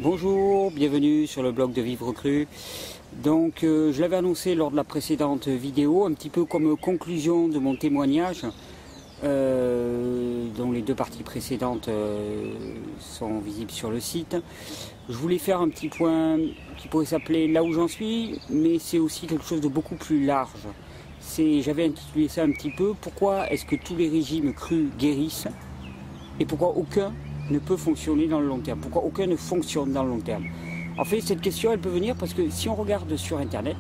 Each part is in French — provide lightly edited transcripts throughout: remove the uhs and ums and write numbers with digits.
Bonjour, bienvenue sur le blog de Vivre Cru. Donc je l'avais annoncé lors de la précédente vidéo, un petit peu comme conclusion de mon témoignage, dont les deux parties précédentes sont visibles sur le site. Je voulais faire un petit point qui pourrait s'appeler là où j'en suis, mais c'est aussi quelque chose de beaucoup plus large. J'avais intitulé ça un petit peu, pourquoi est-ce que tous les régimes crus guérissent et pourquoi aucun ne peut fonctionner dans le long terme, pourquoi aucun ne fonctionne dans le long terme. En fait, cette question, elle peut venir parce que si on regarde sur Internet,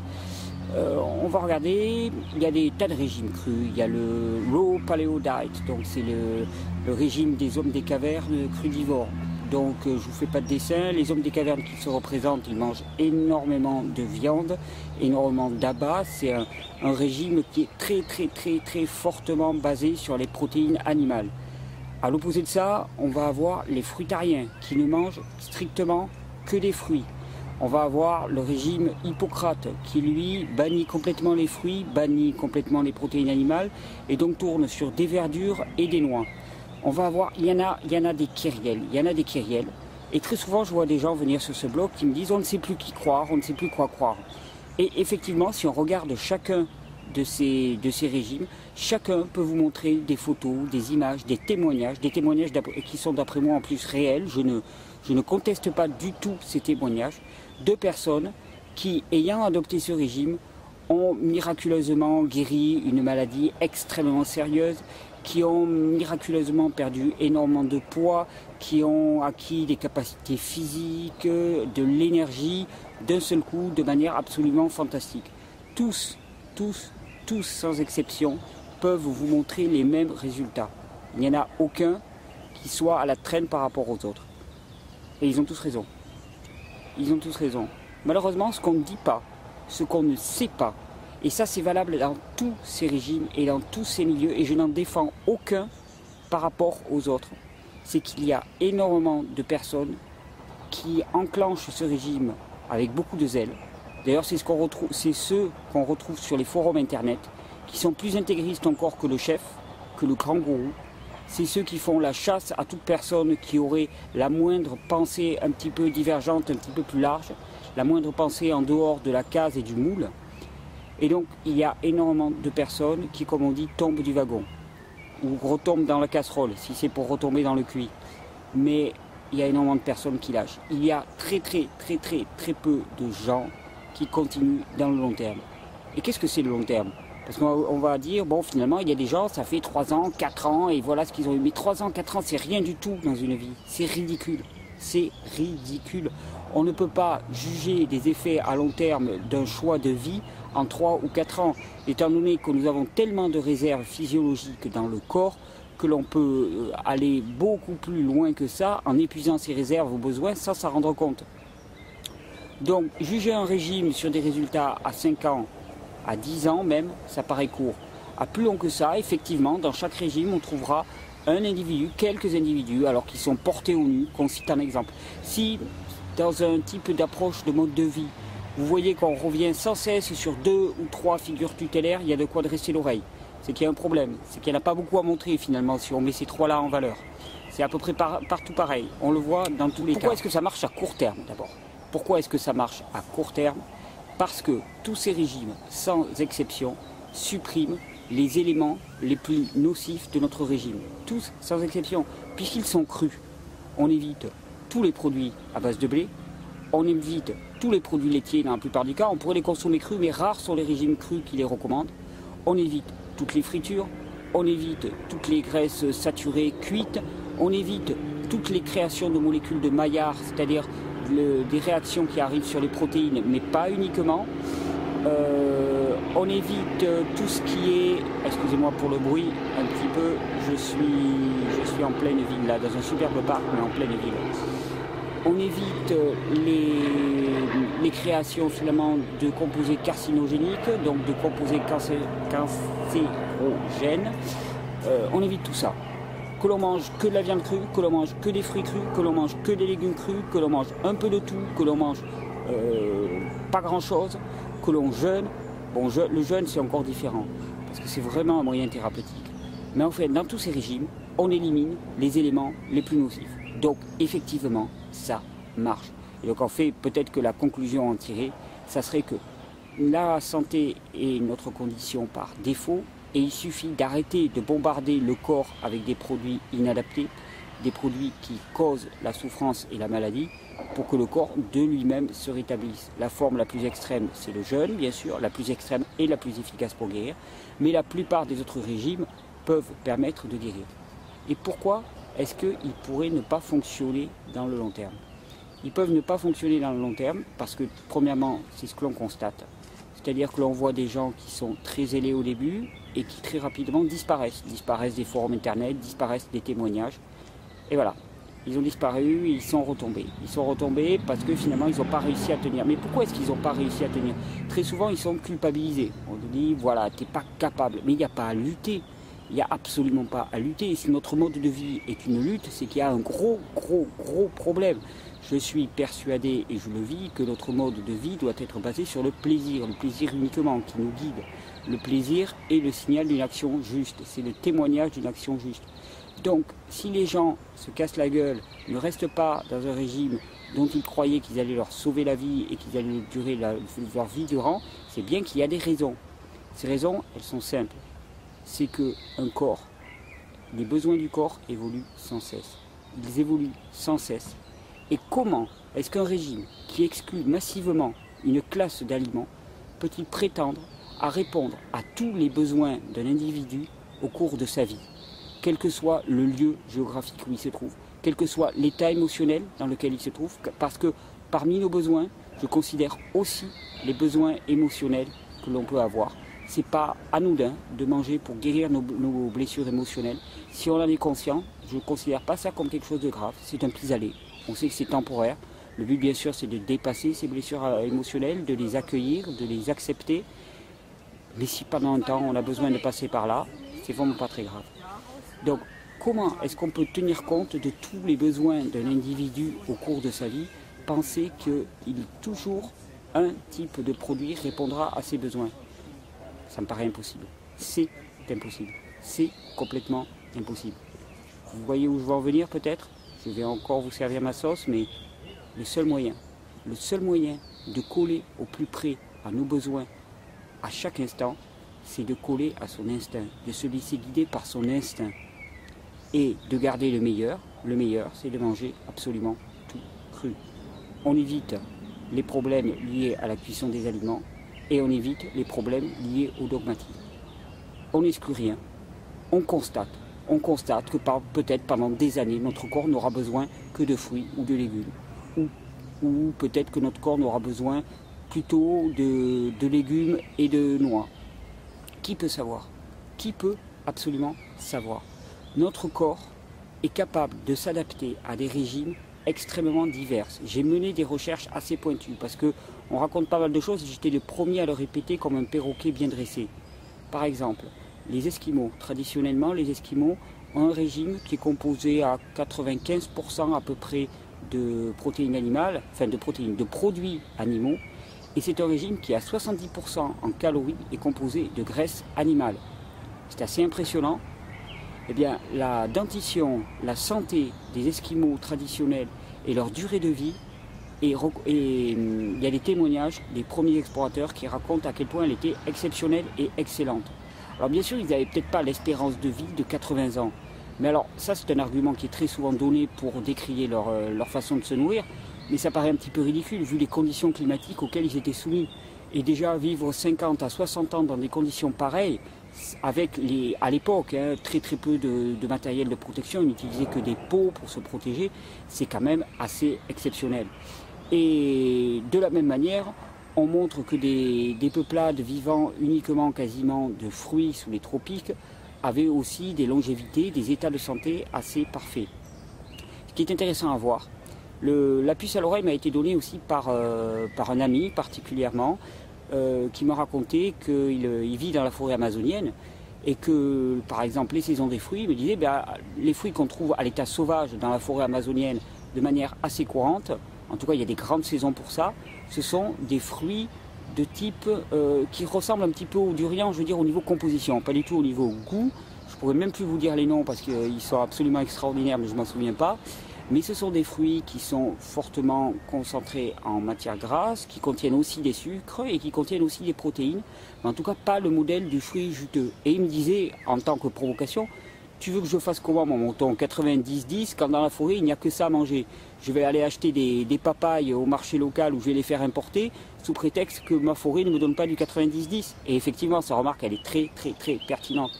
on va regarder, il y a des tas de régimes crus. Il y a le Raw Paleo Diet, donc c'est le régime des hommes des cavernes crudivores. Donc je ne vous fais pas de dessin, les hommes des cavernes qui se représentent, ils mangent énormément de viande, énormément d'abats. C'est un régime qui est très fortement basé sur les protéines animales. À l'opposé de ça, on va avoir les fruitariens qui ne mangent strictement que des fruits. On va avoir le régime Hippocrate qui lui bannit complètement les fruits, bannit complètement les protéines animales et donc tourne sur des verdures et des noix. On va avoir, il y en a des kyrielles, et très souvent je vois des gens venir sur ce blog qui me disent on ne sait plus qui croire, on ne sait plus quoi croire. Et effectivement, si on regarde chacun de ces régimes, chacun peut vous montrer des photos, des images, des témoignages qui sont d'après moi en plus réels. Je ne conteste pas du tout ces témoignages de personnes qui, ayant adopté ce régime, ont miraculeusement guéri une maladie extrêmement sérieuse, qui ont miraculeusement perdu énormément de poids, qui ont acquis des capacités physiques, de l'énergie, d'un seul coup, de manière absolument fantastique. Tous, sans exception, peuvent vous montrer les mêmes résultats. Il n'y en a aucun qui soit à la traîne par rapport aux autres. Et ils ont tous raison. Ils ont tous raison. Malheureusement, ce qu'on ne dit pas, ce qu'on ne sait pas, et ça c'est valable dans tous ces régimes et dans tous ces milieux, et je n'en défends aucun par rapport aux autres, c'est qu'il y a énormément de personnes qui enclenchent ce régime avec beaucoup de zèle. D'ailleurs, c'est ceux qu'on retrouve sur les forums internet, qui sont plus intégristes encore que le chef, que le grand gourou. C'est ceux qui font la chasse à toute personne qui aurait la moindre pensée un petit peu divergente, un petit peu plus large, la moindre pensée en dehors de la case et du moule. Et donc, il y a énormément de personnes qui, comme on dit, tombent du wagon, ou retombent dans la casserole, si c'est pour retomber dans le cuit. Mais il y a énormément de personnes qui lâchent. Il y a très peu de gens qui continuent dans le long terme. Et qu'est-ce que c'est le long terme? Parce qu'on va dire, bon, finalement, il y a des gens, ça fait 3 ans, 4 ans, et voilà ce qu'ils ont eu. Mais 3 ans, 4 ans, c'est rien du tout dans une vie. C'est ridicule. C'est ridicule. On ne peut pas juger des effets à long terme d'un choix de vie en 3 ou 4 ans, étant donné que nous avons tellement de réserves physiologiques dans le corps que l'on peut aller beaucoup plus loin que ça en épuisant ses réserves aux besoins sans s'en rendre compte. Donc, juger un régime sur des résultats à 5 ans, à 10 ans même, ça paraît court. À plus long que ça, effectivement, dans chaque régime, on trouvera un individu, quelques individus, alors qu'ils sont portés au nu, qu'on cite un exemple. Si, dans un type d'approche de mode de vie, vous voyez qu'on revient sans cesse sur 2 ou 3 figures tutélaires, il y a de quoi dresser l'oreille. C'est qu'il y a un problème, c'est qu'il n'y en a pas beaucoup à montrer finalement si on met ces 3-là en valeur. C'est à peu près partout pareil, on le voit dans tous les cas. Pourquoi est-ce que ça marche à court terme d'abord? Pourquoi est-ce que ça marche à court terme? Parce que tous ces régimes, sans exception, suppriment les éléments les plus nocifs de notre régime. Tous, sans exception, puisqu'ils sont crus. On évite tous les produits à base de blé, on évite tous les produits laitiers dans la plupart des cas, on pourrait les consommer crus, mais rares sont les régimes crus qui les recommandent. On évite toutes les fritures, on évite toutes les graisses saturées cuites, on évite toutes les créations de molécules de Maillard, c'est-à-dire des réactions qui arrivent sur les protéines, mais pas uniquement. On évite tout ce qui est, excusez-moi pour le bruit, un petit peu, je suis en pleine ville, là, dans un superbe parc, mais en pleine ville. On évite les créations finalement de composés carcinogéniques, donc de composés cancérogènes. On évite tout ça. Que l'on mange que de la viande crue, que l'on mange que des fruits crus, que l'on mange que des légumes crus, que l'on mange un peu de tout, que l'on mange pas grand chose, que l'on jeûne. Bon, le jeûne c'est encore différent, parce que c'est vraiment un moyen thérapeutique. Mais en fait, dans tous ces régimes, on élimine les éléments les plus nocifs. Donc, effectivement, ça marche. Et donc en fait, peut-être que la conclusion à en tirer, ça serait que la santé est notre condition par défaut et il suffit d'arrêter de bombarder le corps avec des produits inadaptés, des produits qui causent la souffrance et la maladie pour que le corps de lui-même se rétablisse. La forme la plus extrême, c'est le jeûne, bien sûr, la plus extrême et la plus efficace pour guérir, mais la plupart des autres régimes peuvent permettre de guérir. Et pourquoi est-ce qu'ils pourraient ne pas fonctionner dans le long terme? Ils peuvent ne pas fonctionner dans le long terme parce que, premièrement, c'est ce que l'on constate. C'est-à-dire que l'on voit des gens qui sont très zélés au début et qui très rapidement disparaissent. Disparaissent des forums internet, disparaissent des témoignages. Et voilà, ils ont disparu, ils sont retombés. Ils sont retombés parce que finalement, ils n'ont pas réussi à tenir. Mais pourquoi est-ce qu'ils n'ont pas réussi à tenir? Très souvent, ils sont culpabilisés. On nous dit, voilà, tu n'es pas capable. Mais il n'y a pas à lutter. Il n'y a absolument pas à lutter. Et si notre mode de vie est une lutte, c'est qu'il y a un gros problème. Je suis persuadé, et je le vis, que notre mode de vie doit être basé sur le plaisir uniquement qui nous guide. Le plaisir est le signal d'une action juste, c'est le témoignage d'une action juste. Donc, si les gens se cassent la gueule, ne restent pas dans un régime dont ils croyaient qu'ils allaient leur sauver la vie et qu'ils allaient durer leur vie durant, c'est bien qu'il y a des raisons. Ces raisons, elles sont simples. C'est qu'un corps, les besoins du corps évoluent sans cesse. Ils évoluent sans cesse. Et comment est-ce qu'un régime qui exclut massivement une classe d'aliments peut-il prétendre à répondre à tous les besoins d'un individu au cours de sa vie, quel que soit le lieu géographique où il se trouve, quel que soit l'état émotionnel dans lequel il se trouve, parce que parmi nos besoins, je considère aussi les besoins émotionnels que l'on peut avoir. C'est pas anodin de manger pour guérir nos blessures émotionnelles. Si on en est conscient, je ne considère pas ça comme quelque chose de grave, c'est un pis-aller. On sait que c'est temporaire. Le but, bien sûr, c'est de dépasser ces blessures émotionnelles, de les accueillir, de les accepter. Mais si pendant un temps, on a besoin de passer par là, c'est vraiment pas très grave. Donc, comment est-ce qu'on peut tenir compte de tous les besoins d'un individu au cours de sa vie, penser qu'il toujours un type de produit répondra à ses besoins? Ça me paraît impossible. C'est impossible. C'est complètement impossible. Vous voyez où je veux en venir peut-être? Je vais encore vous servir ma sauce, mais le seul moyen de coller au plus près à nos besoins à chaque instant, c'est de coller à son instinct, de se laisser guider par son instinct et de garder le meilleur. Le meilleur, c'est de manger absolument tout cru. On évite les problèmes liés à la cuisson des aliments et on évite les problèmes liés au dogmatisme. On n'exclut rien, on constate que peut-être pendant des années, notre corps n'aura besoin que de fruits ou de légumes. Ou peut-être que notre corps n'aura besoin plutôt de légumes et de noix. Qui peut savoir? Qui peut absolument savoir? Notre corps est capable de s'adapter à des régimes extrêmement divers. J'ai mené des recherches assez pointues parce qu'on raconte pas mal de choses et j'étais le premier à le répéter comme un perroquet bien dressé. Par exemple, les Esquimaux, traditionnellement, les Esquimaux ont un régime qui est composé à 95% à peu près de protéines animales, enfin de produits animaux, et c'est un régime qui à 70% en calories est composé de graisse animale. C'est assez impressionnant. Eh bien, la dentition, la santé des Esquimaux traditionnels et leur durée de vie, et il y a des témoignages des premiers explorateurs qui racontent à quel point elle était exceptionnelle et excellente. Alors bien sûr, ils n'avaient peut-être pas l'espérance de vie de 80 ans. Mais alors, ça c'est un argument qui est très souvent donné pour décrier leur façon de se nourrir. Mais ça paraît un petit peu ridicule vu les conditions climatiques auxquelles ils étaient soumis. Et déjà vivre 50 à 60 ans dans des conditions pareilles, avec à l'époque très peu de matériel de protection, ils n'utilisaient que des peaux pour se protéger, c'est quand même assez exceptionnel. Et de la même manière, on montre que des peuplades vivant uniquement quasiment de fruits sous les tropiques avaient aussi des longévités, des états de santé assez parfaits. Ce qui est intéressant à voir, la puce à l'oreille m'a été donnée aussi par un ami particulièrement qui m'a raconté qu'il vit dans la forêt amazonienne et que par exemple les saisons des fruits, il me disait les fruits qu'on trouve à l'état sauvage dans la forêt amazonienne de manière assez courante, en tout cas il y a des grandes saisons pour ça, ce sont des fruits de type qui ressemblent un petit peu au durian, je veux dire au niveau composition, pas du tout au niveau goût. Je pourrais même plus vous dire les noms parce qu'ils sont absolument extraordinaires, mais je ne m'en souviens pas. Mais ce sont des fruits qui sont fortement concentrés en matière grasse, qui contiennent aussi des sucres et qui contiennent aussi des protéines, mais en tout cas pas le modèle du fruit juteux. Et il me disait, en tant que provocation, tu veux que je fasse comment mon mouton 90-10 quand dans la forêt il n'y a que ça à manger? Je vais aller acheter des papayes au marché local où je vais les faire importer sous prétexte que ma forêt ne me donne pas du 90-10. Et effectivement, sa remarque elle est très pertinente.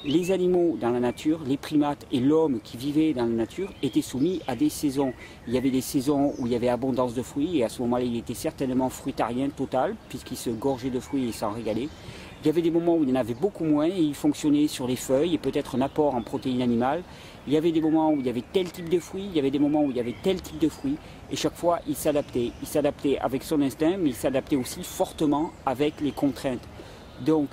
Les animaux dans la nature, les primates et l'homme qui vivait dans la nature étaient soumis à des saisons. Il y avait des saisons où il y avait abondance de fruits et à ce moment-là il était certainement fruitarien total puisqu'il se gorgeait de fruits et s'en régalait. Il y avait des moments où il y en avait beaucoup moins et il fonctionnait sur les feuilles et peut-être un apport en protéines animales. Il y avait des moments où il y avait tel type de fruits, il y avait des moments où il y avait tel type de fruits et chaque fois il s'adaptait. Il s'adaptait avec son instinct mais il s'adaptait aussi fortement avec les contraintes. Donc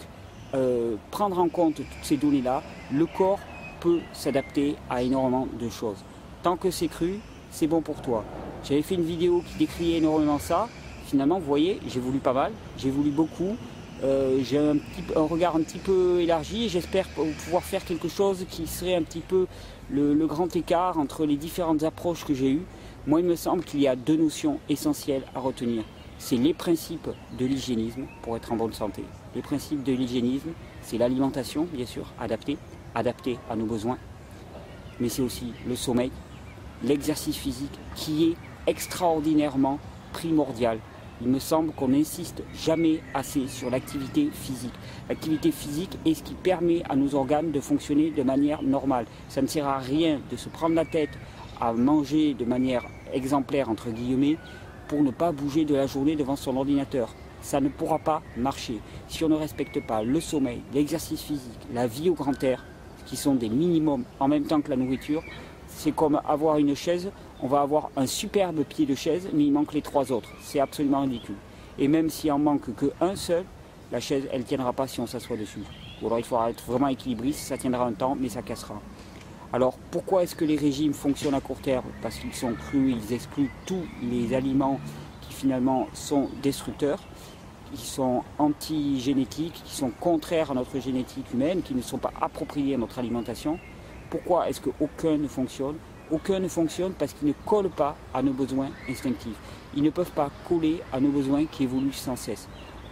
prendre en compte toutes ces données-là, le corps peut s'adapter à énormément de choses. Tant que c'est cru, c'est bon pour toi. J'avais fait une vidéo qui décrivait énormément ça. Finalement, vous voyez, j'ai voulu pas mal, j'ai voulu beaucoup. J'ai un regard un petit peu élargi et j'espère pouvoir faire quelque chose qui serait un petit peu le grand écart entre les différentes approches que j'ai eues. Moi, il me semble qu'il y a deux notions essentielles à retenir. C'est les principes de l'hygiénisme pour être en bonne santé. Les principes de l'hygiénisme, c'est l'alimentation, bien sûr, adaptée à nos besoins. Mais c'est aussi le sommeil, l'exercice physique qui est extraordinairement primordial. Il me semble qu'on n'insiste jamais assez sur l'activité physique. L'activité physique est ce qui permet à nos organes de fonctionner de manière normale. Ça ne sert à rien de se prendre la tête à manger de manière exemplaire, entre guillemets, pour ne pas bouger de la journée devant son ordinateur. Ça ne pourra pas marcher. Si on ne respecte pas le sommeil, l'exercice physique, la vie au grand air, qui sont des minimums en même temps que la nourriture, c'est comme avoir une chaise, on va avoir un superbe pied de chaise, mais il manque les trois autres. C'est absolument ridicule. Et même s'il en manque qu'un seul, la chaise, elle ne tiendra pas si on s'assoit dessus. Ou alors il faudra être vraiment équilibriste, ça tiendra un temps, mais ça cassera. Alors pourquoi est-ce que les régimes fonctionnent à court terme? Parce qu'ils sont crus, ils excluent tous les aliments qui finalement sont destructeurs, qui sont anti-génétiques, qui sont contraires à notre génétique humaine, qui ne sont pas appropriés à notre alimentation. Pourquoi est-ce qu'aucun ne fonctionne? Aucun ne fonctionne parce qu'ils ne collent pas à nos besoins instinctifs. Ils ne peuvent pas coller à nos besoins qui évoluent sans cesse.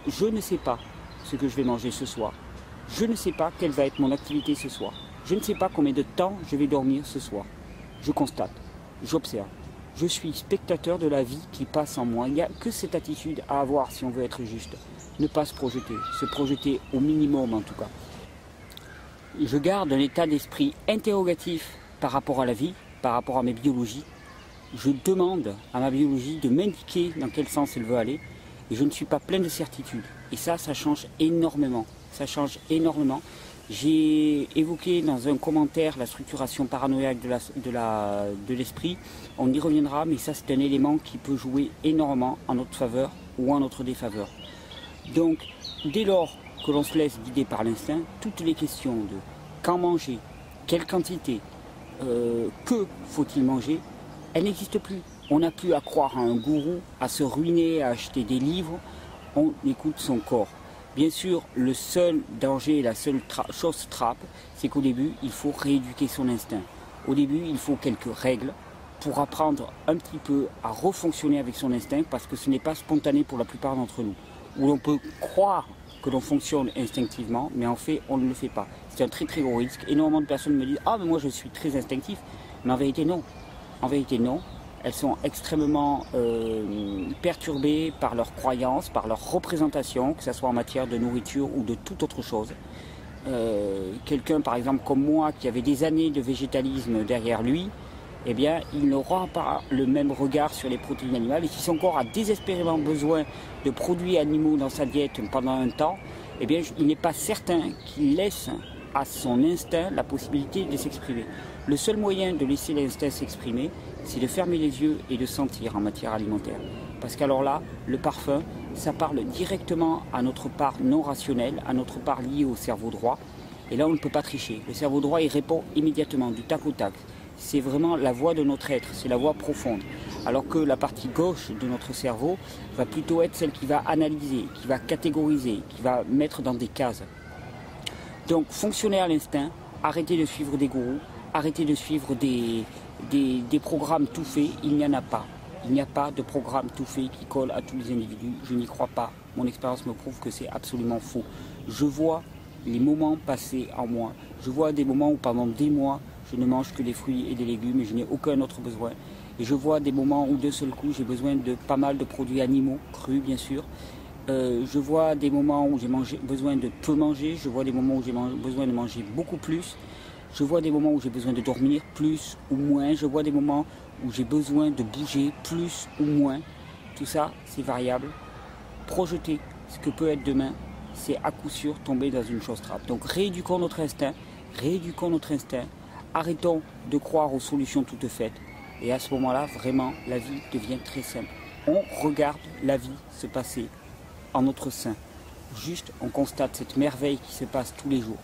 Je ne sais pas ce que je vais manger ce soir. Je ne sais pas quelle va être mon activité ce soir. Je ne sais pas combien de temps je vais dormir ce soir. Je constate, j'observe. Je suis spectateur de la vie qui passe en moi. Il n'y a que cette attitude à avoir si on veut être juste. Ne pas se projeter au minimum en tout cas. Je garde un état d'esprit interrogatif par rapport à la vie, par rapport à mes biologies. Je demande à ma biologie de m'indiquer dans quel sens elle veut aller et je ne suis pas plein de certitude. Et ça change énormément. Ça change énormément. J'ai évoqué dans un commentaire la structuration paranoïaque de l'esprit. On y reviendra, mais ça c'est un élément qui peut jouer énormément en notre faveur ou en notre défaveur. Donc, dès lors que l'on se laisse guider par l'instinct, toutes les questions de quand manger, quelle quantité, que faut-il manger, elles n'existent plus. On n'a plus à croire à un gourou, à se ruiner, à acheter des livres, on écoute son corps. Bien sûr, le seul danger, la seule chose trappe, c'est qu'au début, il faut rééduquer son instinct. Au début, il faut quelques règles pour apprendre un petit peu à refonctionner avec son instinct, parce que ce n'est pas spontané pour la plupart d'entre nous. Où l'on peut croire que l'on fonctionne instinctivement, mais en fait, on ne le fait pas. C'est un très gros risque. Énormément de personnes me disent « Ah, mais moi je suis très instinctif », mais en vérité, non. En vérité, non. Elles sont extrêmement perturbées par leurs croyances, par leurs représentations, que ce soit en matière de nourriture ou de toute autre chose. Quelqu'un, par exemple, comme moi, qui avait des années de végétalisme derrière lui, eh bien, il n'aura pas le même regard sur les protéines animales. Et si son corps a désespérément besoin de produits animaux dans sa diète pendant un temps, eh bien, il n'est pas certain qu'il laisse à son instinct la possibilité de s'exprimer. Le seul moyen de laisser l'instinct s'exprimer, c'est de fermer les yeux et de sentir en matière alimentaire. Parce qu'alors là, le parfum, ça parle directement à notre part non rationnelle, à notre part liée au cerveau droit. Et là, on ne peut pas tricher. Le cerveau droit, il répond immédiatement, du tac au tac. C'est vraiment la voix de notre être, c'est la voix profonde. Alors que la partie gauche de notre cerveau va plutôt être celle qui va analyser, qui va catégoriser, qui va mettre dans des cases. Donc, fonctionner à l'instinct, arrêtez de suivre des gourous, arrêtez de suivre des des programmes tout faits, il n'y en a pas. Il n'y a pas de programme tout fait qui colle à tous les individus. Je n'y crois pas. Mon expérience me prouve que c'est absolument faux. Je vois les moments passés en moi. Je vois des moments où pendant des mois, je ne mange que des fruits et des légumes et je n'ai aucun autre besoin. Et je vois des moments où d'un seul coup, j'ai besoin de pas mal de produits animaux, crus bien sûr. Je vois des moments où j'ai besoin de peu manger. Je vois des moments où j'ai besoin de manger beaucoup plus. Je vois des moments où j'ai besoin de dormir plus ou moins. Je vois des moments où j'ai besoin de bouger plus ou moins. Tout ça, c'est variable. Projeter ce que peut être demain, c'est à coup sûr tomber dans une chose trappe. Donc rééduquons notre instinct, arrêtons de croire aux solutions toutes faites. Et à ce moment-là, vraiment, la vie devient très simple. On regarde la vie se passer en notre sein. Juste, on constate cette merveille qui se passe tous les jours.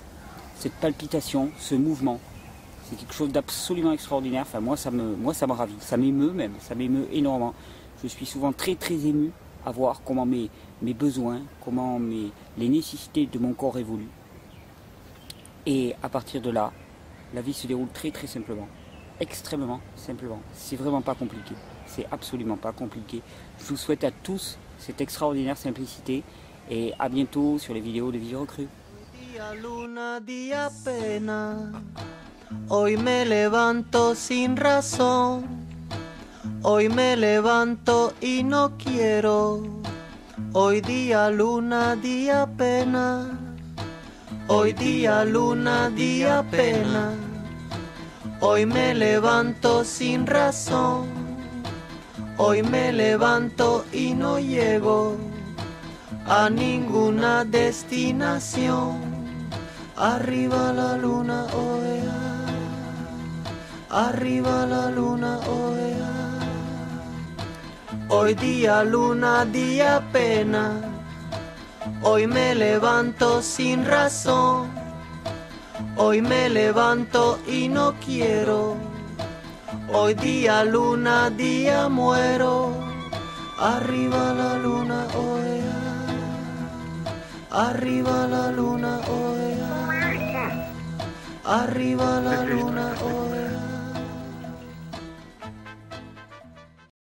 Cette palpitation, ce mouvement, c'est quelque chose d'absolument extraordinaire. Enfin, moi, ça me ravit. Ça m'émeut même. Ça m'émeut énormément. Je suis souvent très, très ému à voir comment mes besoins, comment les nécessités de mon corps évoluent. Et à partir de là, la vie se déroule très, très simplement. Extrêmement simplement. C'est vraiment pas compliqué. C'est absolument pas compliqué. Je vous souhaite à tous cette extraordinaire simplicité. Et à bientôt sur les vidéos de Vivre Cru. Luna, día pena. Hoy me levanto sin razón. Hoy me levanto y no quiero. Hoy día luna, día pena. Hoy día luna, día pena. Hoy me levanto sin razón. Hoy me levanto y no llego a ninguna destinación. Arriba la luna, oea. Arriba la luna, oea. Hoy día luna, día pena. Hoy me levanto sin razón. Hoy me levanto y no quiero. Hoy día luna, día muero. Arriba la luna, oea. Arriba la luna, oea. Arriba la luna.